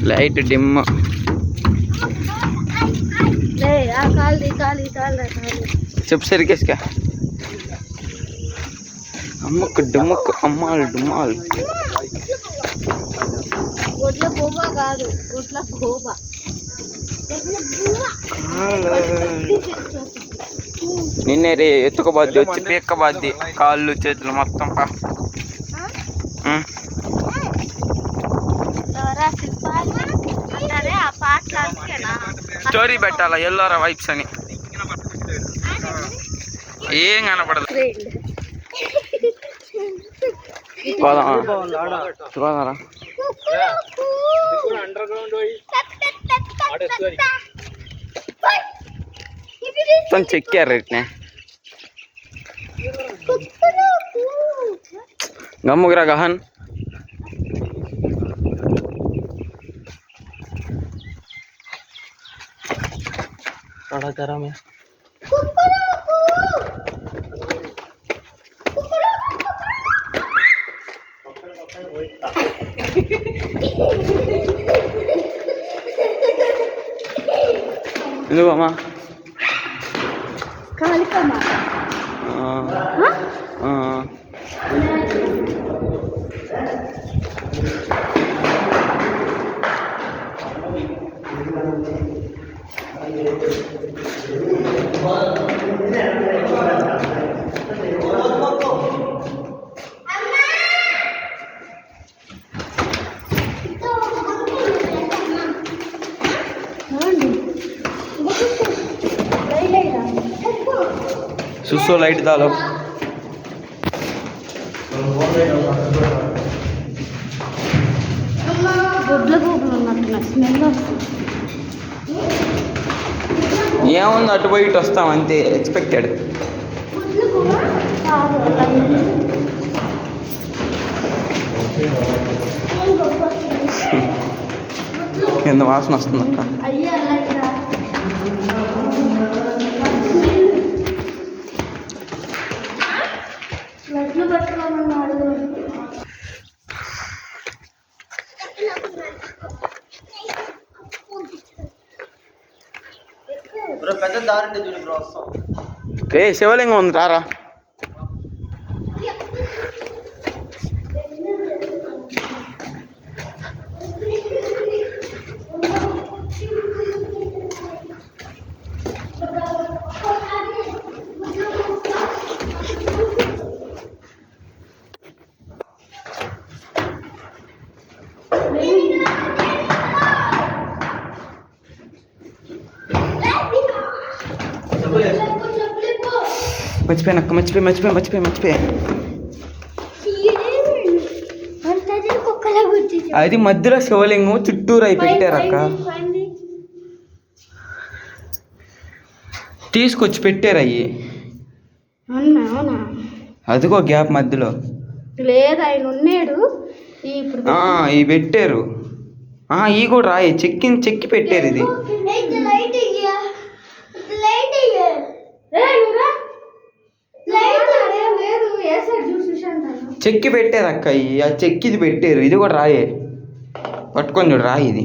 Light dim. చెప్పు సరికేసుక. అమ్మకు డుమ్మకు అమ్మాలు డుమ్మాలు. నిన్నే రే ఎత్తుకోబద్ది వచ్చి పీక్కబద్ది కాళ్ళు చేతులు మొత్తం. స్టోరీ పెట్టాలా ఎల్లోరా వైబ్స్ అని. ఏం కనపడదు. పోదారా మొత్తం చెక్కారు రేట్నే. గమ్ముగురా గహన్. గరం ఎందుకు అమ్మా? सुसो लाइट डालो. ఏముంది అటు పోయి ఇటు వస్తాం అంతే. ఎక్స్పెక్టెడ్. కింద వాసన వస్తుంది అక్క. ఏ శివలింగం ఉంది రారా. మర్చిపోయానక్క, మర్చిపోయా. అది మధ్యలో శివలింగం చుట్టూరు అయి పెట్టారక్క. తీసుకొచ్చి పెట్టారు అయ్యి. అదిగో గ్యాప్ మధ్యలో లేదు. ఆయన ఉన్నాడు. ఇవి పెట్టారు. ఈ కూడా రాయి చెక్కి పెట్టారు. ఇది చెక్కి పెట్టారు అక్క. ఆ చెక్కిది పెట్టారు. ఇది కూడా రాయే. పట్టుకొని చూడు రాయి ఇది.